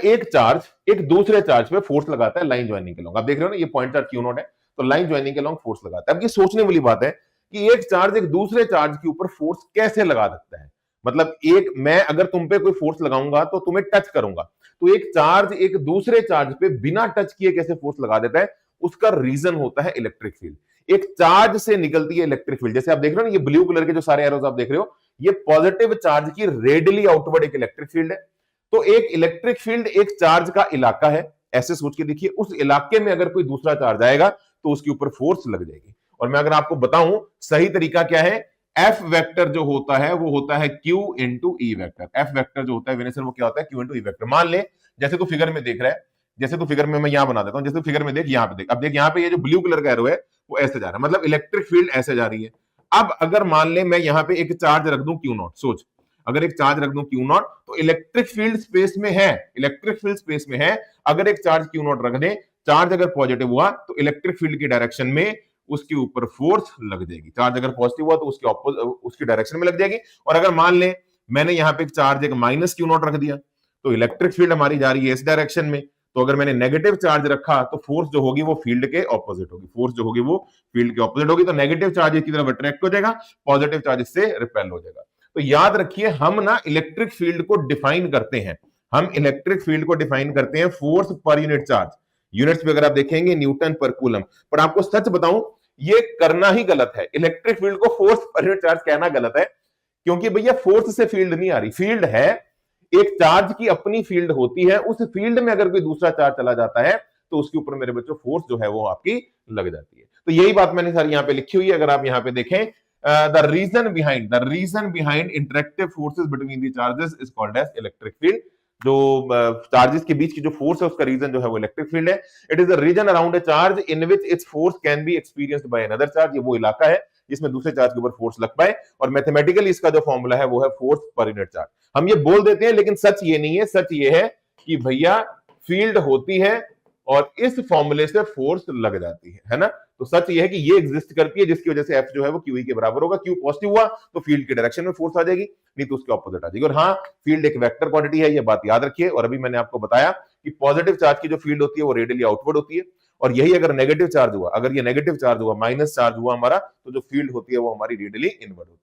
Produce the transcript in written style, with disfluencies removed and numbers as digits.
एक चार्ज एक दूसरे चार्ज पे फोर्स लगाता है लाइन ज्वाइनिंग के लॉन्ग, आप देख रहे हो ना ये पॉइंट चार्ज क्यू नॉट है, तो लाइन ज्वाइनिंग के लॉन्ग फोर्स लगाता है। अब ये सोचने वाली बात है कि एक चार्ज एक दूसरे चार्ज के ऊपर फोर्स कैसे लगा सकता है। मतलब एक मैं अगर तुम पे कोई फोर्स लगाऊंगा तो तुम्हें टच करूंगा, तो एक चार्ज एक दूसरे चार्ज पे बिना टच किए कैसे फोर्स लगा देता है, उसका रीजन होता है इलेक्ट्रिक फील्ड। एक चार्ज से निकलती है इलेक्ट्रिक फील्ड, जैसे आप देख रहे हो ना ये ब्लू कलर के जो सारे एरोज आप देख रहे हो, ये पॉजिटिव चार्ज की रेडियली आउटवर्ड एक इलेक्ट्रिक फील्ड है। तो एक इलेक्ट्रिक फील्ड एक चार्ज का इलाका है, ऐसे सोच के देखिए, उस इलाके में अगर कोई दूसरा चार्ज आएगा तो उसके ऊपर फोर्स लग जाएगी। और मैं अगर आपको बताऊं सही तरीका क्या है, एफ वेक्टर जो होता है वो होता है Q into E vector. F vector जो होता है वेनेसर वो क्या होता है, क्यू इंटू ई वेक्टर। मान ले जैसे तू फिगर में देख रहा है, जैसे तू फिगर में मैं यहां बना देता हूं, जैसे फिगर में देख, यहां पे देख, अब देख यहां पे ये जो ब्लू कलर का एरो है वो ऐसे जा रहा है, मतलब इलेक्ट्रिक फील्ड ऐसे जा रही है। अब अगर मान ले मैं यहां पे एक चार्ज रख दूं क्यू नॉट, सोच अगर एक चार्ज रख दूं क्यू नॉट तो इलेक्ट्रिक फील्ड स्पेस में है, इलेक्ट्रिक फील्ड स्पेस में है। अगर एक चार्ज क्यू नॉट रख दे, चार्ज अगर पॉजिटिव हुआ तो इलेक्ट्रिक फील्ड की डायरेक्शन में उसके ऊपर फोर्स लग जाएगी, चार्ज अगर पॉजिटिव हुआ तो उसकी डायरेक्शन में लग जाएगी। और अगर मान ले मैंने यहां पे एक चार्ज एक माइनस क्यू नॉट रख दिया तो इलेक्ट्रिक फील्ड हमारी जा रही है इस डायरेक्शन में, तो अगर मैंने नेगेटिव चार्ज रखा तो फोर्स जो होगी वो फील्ड के ऑपोजिट होगी, फोर्स जो होगी वो फील्ड के ऑपोजिट होगी। तो नेगेटिव चार्ज की तरफ अट्रैक्ट हो जाएगा, पॉजिटिव चार्ज से रिपेल हो जाएगा। तो याद रखिए हम ना इलेक्ट्रिक फील्ड को डिफाइन करते हैं, हम इलेक्ट्रिक फील्ड को डिफाइन करते हैं force per unit charge. Units पे अगर आप देखेंगे न्यूटन पर कूलम, पर आपको सच बताऊं ये करना ही गलत है, इलेक्ट्रिक फील्ड को फोर्स पर यूनिट चार्ज कहना गलत है, क्योंकि भैया फोर्स से फील्ड नहीं आ रही, फील्ड है, एक चार्ज की अपनी फील्ड होती है, उस फील्ड में अगर कोई दूसरा चार्ज चला जाता है तो उसके ऊपर मेरे बच्चों फोर्स जो है वो आपकी लग जाती है। तो यही बात मैंने सारी यहां पे लिखी हुई है, अगर आप यहां पे देखें the reason behind interactive forces between the charges is called as electric field. जो चार्जेस के बीच की जो फोर्स है उसका रीजन जो है वो इलेक्ट्रिक फील्ड है। It is the region around a charge in which its force can be experienced by another charge. ये वो इलाका है जिसमें दूसरे चार्ज के ऊपर फोर्स लग पाए, और मैथमेटिकली इसका जो फॉर्मूला है वो है फोर्स पर यूनिट चार्ज। हम ये बोल देते हैं लेकिन सच ये नहीं है, सच ये है कि भैया फील्ड होती है और इस फॉर्मूले से फोर्स लग जाती है ना। तो सच ये है कि ये एग्जिस्ट करती है जिसकी वजह से एफ जो है वो क्यू के बराबर होगा, क्यू पॉजिटिव हुआ तो फील्ड के डायरेक्शन में फोर्स आ जाएगी, नहीं तो उसके ऑपोजिट आ जाएगी। और हाँ, फील्ड एक वेक्टर क्वांटिटी है, ये बात याद रखिए। और अभी मैंने आपको बताया कि पॉजिटिव चार्ज की जो फील्ड होती है वो रेडियली आउटवर्ड होती है, और यही अगर नेगेटिव चार्ज हुआ, अगर ये नेगेटिव चार्ज हुआ, माइनस चार्ज हुआ हमारा, तो जो फील्ड होती है वो हमारी रेडियली इनवर्ड होती है।